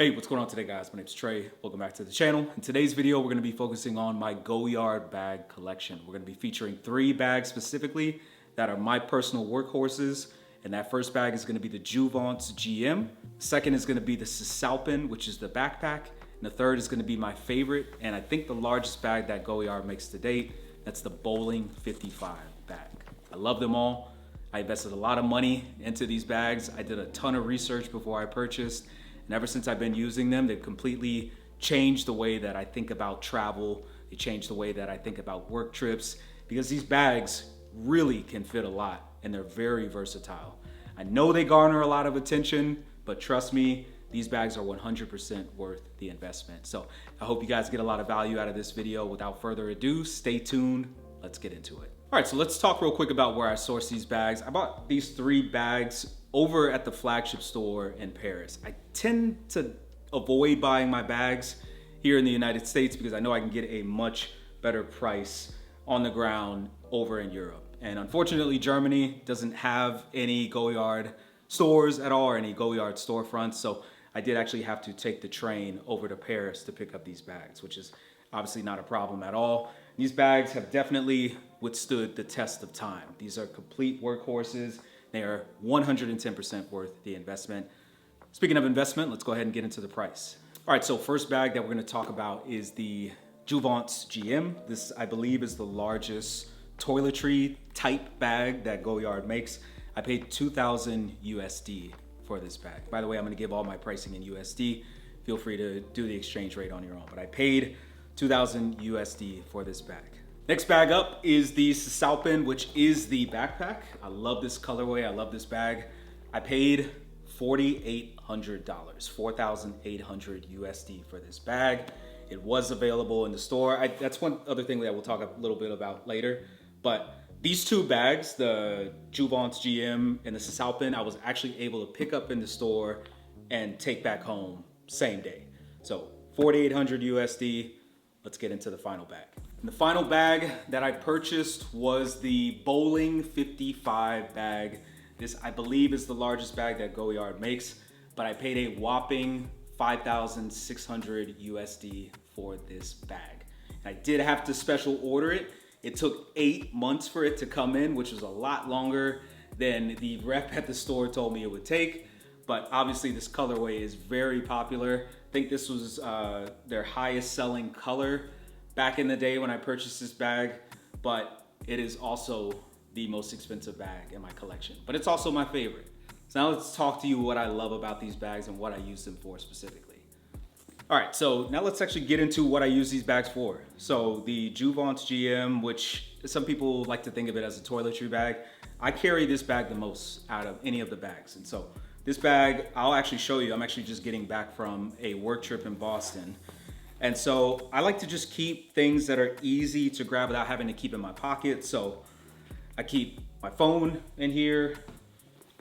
Hey, what's going on today, guys? My name's Trey. Welcome back to the channel. In today's video, we're going to be focusing on my Goyard bag collection. We're going to be featuring 3 bags specifically that are my personal workhorses. And that first bag is going to be the Jouvence GM. Second is going to be the Cisalpin, which is the backpack. And the third is going to be my favorite, and I think the largest bag that Goyard makes to date. That's the Bowling 55 bag. I love them all. I invested a lot of money into these bags. I did a ton of research before I purchased. And ever since I've been using them, they've completely changed the way that I think about travel. They changed the way that I think about work trips, because these bags really can fit a lot and they're very versatile. I know they garner a lot of attention, but trust me, these bags are 100% worth the investment. So I hope you guys get a lot of value out of this video. Without further ado, stay tuned. Let's get into it. All right, so let's talk real quick about where I source these bags. I bought these 3 bags over at the flagship store in Paris. I tend to avoid buying my bags here in the United States because I know I can get a much better price on the ground over in Europe. And unfortunately, Germany doesn't have any Goyard stores at all, or any Goyard storefronts. So I did actually have to take the train over to Paris to pick up these bags, which is obviously not a problem at all. These bags have definitely withstood the test of time. These are complete workhorses. They are 110% worth the investment. Speaking of investment, let's go ahead and get into the price. All right, so first bag that we're gonna talk about is the Jouvence GM. This, I believe, is the largest toiletry type bag that Goyard makes. I paid 2,000 USD for this bag. By the way, I'm gonna give all my pricing in USD. Feel free to do the exchange rate on your own, but I paid 2,000 USD for this bag. Next bag up is the Cisalpin, which is the backpack. I love this colorway, I love this bag. I paid $4,800, 4,800 USD for this bag. It was available in the store. That's one other thing that we'll talk a little bit about later. But these 2 bags, the Jouvence GM and the Cisalpin, I was actually able to pick up in the store and take back home same day. So 4,800 USD. Let's get into the final bag. And the final bag that I purchased was the Bowling 55 bag. This, I believe, is the largest bag that Goyard makes, but I paid a whopping 5,600 USD for this bag. And I did have to special order it. It took 8 months for it to come in, which was a lot longer than the rep at the store told me it would take. But obviously this colorway is very popular. I think this was their highest selling color back in the day when I purchased this bag, but it is also the most expensive bag in my collection. But it's also my favorite. So now let's talk to you what I love about these bags and what I use them for specifically. All right, so now let's actually get into what I use these bags for. So the Jouvence GM, which some people like to think of it as a toiletry bag, I carry this bag the most out of any of the bags. And so this bag, I'll actually show you. I'm actually just getting back from a work trip in Boston. And so I like to just keep things that are easy to grab without having to keep in my pocket. So I keep my phone in here.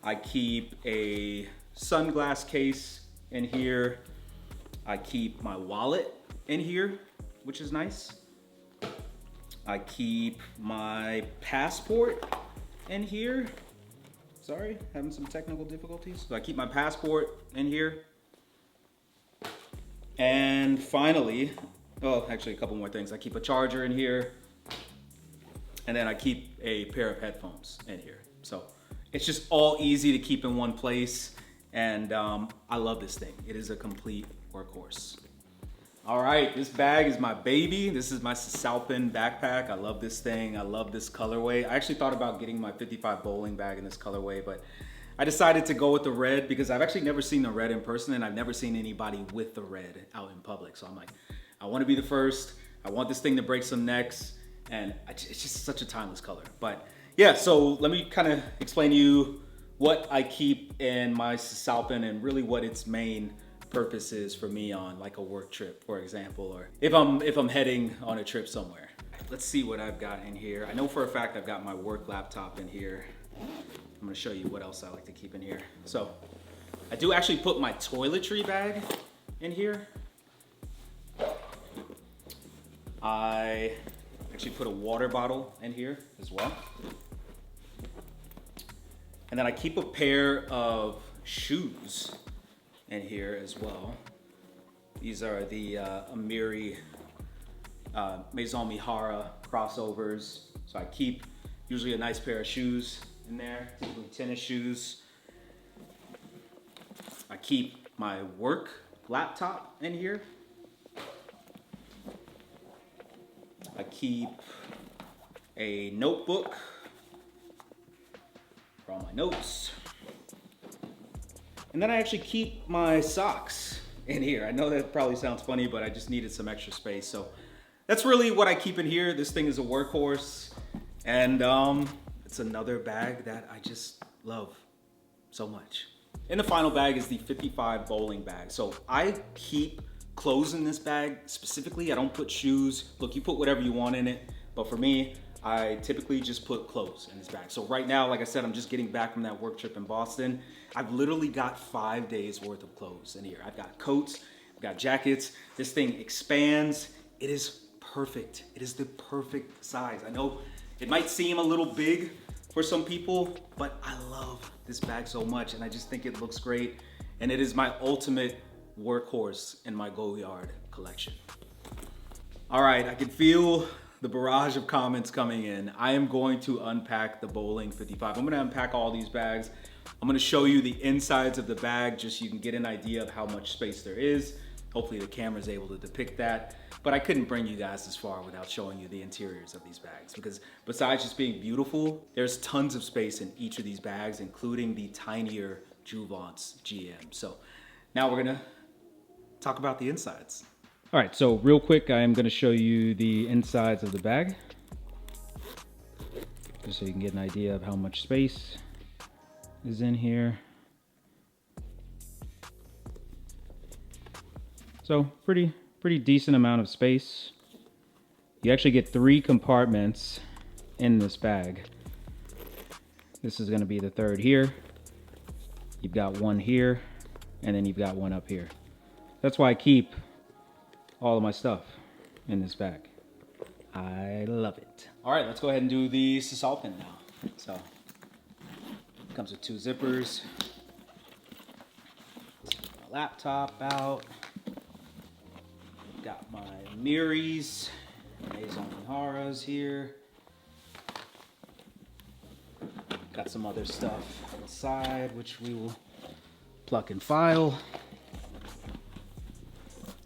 I keep a sunglass case in here. I keep my wallet in here, which is nice. I keep my passport in here. Sorry, having some technical difficulties. So I keep my passport in here. And finally, oh, actually a couple more things. I keep a charger in here. And then I keep a pair of headphones in here. So it's just all easy to keep in one place. And I love this thing. It is a complete workhorse. All right, this bag is my baby. This is my Cisalpin backpack. I love this thing. I love this colorway. I actually thought about getting my 55 bowling bag in this colorway, but I decided to go with the red because I've actually never seen the red in person, and I've never seen anybody with the red out in public. So I'm like, I want to be the first. I want this thing to break some necks, and it's just such a timeless color. But yeah, so let me kind of explain to you what I keep in my Cisalpin and really what its main purpose is for me on like a work trip, for example, or if I'm heading on a trip somewhere. Let's see what I've got in here. I know for a fact I've got my work laptop in here. I'm gonna show you what else I like to keep in here. So I do actually put my toiletry bag in here. I actually put a water bottle in here as well. And then I keep a pair of shoes in here as well. These are the Amiri Maison Mihara crossovers. So I keep usually a nice pair of shoes in there, typically tennis shoes. I keep my work laptop in here. I keep a notebook for all my notes. And then I actually keep my socks in here. I know that probably sounds funny, but I just needed some extra space. So that's really what I keep in here. This thing is a workhorse. And it's another bag that I just love so much. And the final bag is the 55 bowling bag. So I keep clothes in this bag specifically. I don't put shoes. Look, you put whatever you want in it. But for me, I typically just put clothes in this bag. So right now, like I said, I'm just getting back from that work trip in Boston. I've literally got 5 days worth of clothes in here. I've got coats, I've got jackets. This thing expands. It is perfect. It is the perfect size. I know it might seem a little big for some people, but I love this bag so much and I just think it looks great. And it is my ultimate workhorse in my Goyard collection. All right, I can feel the barrage of comments coming in. I am going to unpack the Bowling 55. I'm gonna unpack all these bags. I'm gonna show you the insides of the bag just so you can get an idea of how much space there is. Hopefully the camera's able to depict that. But I couldn't bring you guys this far without showing you the interiors of these bags because besides just being beautiful, there's tons of space in each of these bags, including the tinier Jouvence GM. So now we're gonna talk about the insides. All right, so real quick, I am gonna show you the insides of the bag just so you can get an idea of how much space is in here. So pretty decent amount of space. You actually get 3 compartments in this bag. This is gonna be the third here. You've got one here, and then you've got one up here. That's why I keep all of my stuff in this bag. I love it. All right, let's go ahead and do the Cisalpin now. So, it comes with 2 zippers. My laptop out. Got my Miris, Maison Miharas here. Got some other stuff on the side, which we will pluck and file.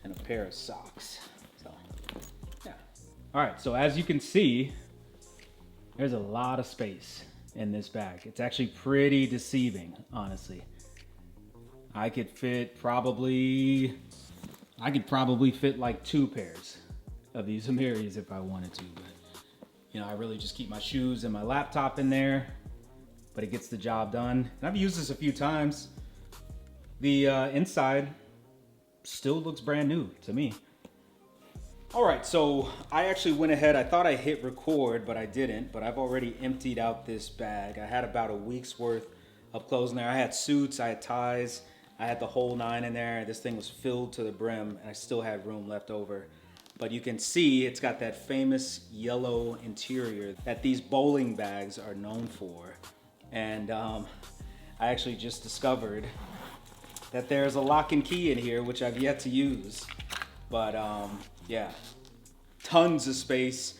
And a pair of socks. So, yeah. All right, so as you can see, there's a lot of space in this bag. It's actually pretty deceiving, honestly. I could probably fit like 2 pairs of these Amiris if I wanted to, but you know, I really just keep my shoes and my laptop in there, but it gets the job done. And I've used this a few times. The inside still looks brand new to me. All right, so I actually went ahead. I thought I hit record, but I didn't, but I've already emptied out this bag. I had about a week's worth of clothes in there. I had suits, I had ties, I had the whole 9 in there. This thing was filled to the brim and I still had room left over. But you can see it's got that famous yellow interior that these bowling bags are known for. And I actually just discovered that there's a lock and key in here, which I've yet to use. But yeah, tons of space.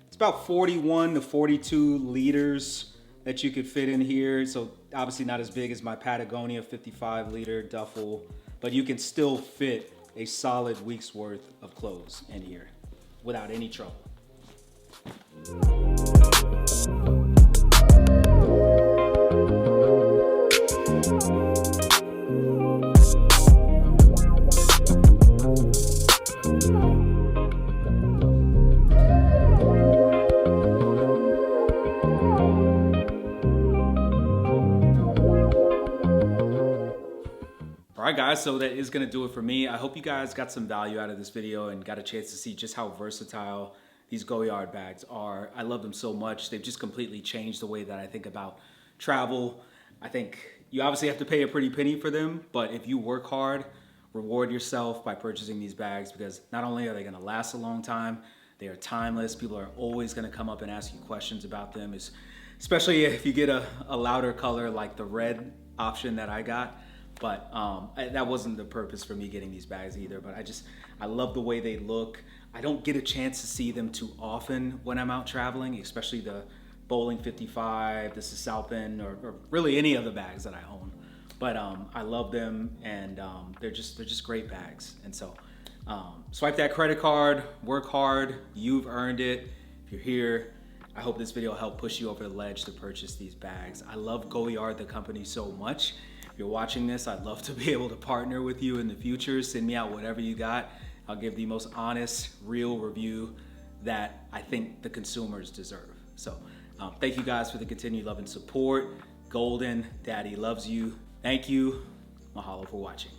It's about 41 to 42 liters that you could fit in here. So obviously not as big as my Patagonia 55 liter duffel, but you can still fit a solid week's worth of clothes in here without any trouble. All right, guys, so that is gonna do it for me. I hope you guys got some value out of this video and got a chance to see just how versatile these Goyard bags are. I love them so much. They've just completely changed the way that I think about travel. I think you obviously have to pay a pretty penny for them, but if you work hard, reward yourself by purchasing these bags, because not only are they gonna last a long time, they are timeless. People are always gonna come up and ask you questions about them, especially if you get a louder color like the red option that I got. But that wasn't the purpose for me getting these bags either. But I love the way they look. I don't get a chance to see them too often when I'm out traveling, especially the Bowling 55, the Cisalpin, or really any of the bags that I own. But I love them, and they're just great bags. And so swipe that credit card, work hard, you've earned it. If you're here, I hope this video helped push you over the ledge to purchase these bags. I love Goyard, the company, so much. If you're watching this, I'd love to be able to partner with you in the future. Send me out whatever you got. I'll give the most honest, real review that I think the consumers deserve. So thank you guys for the continued love and support. Golden, Daddy loves you. Thank you. Mahalo for watching.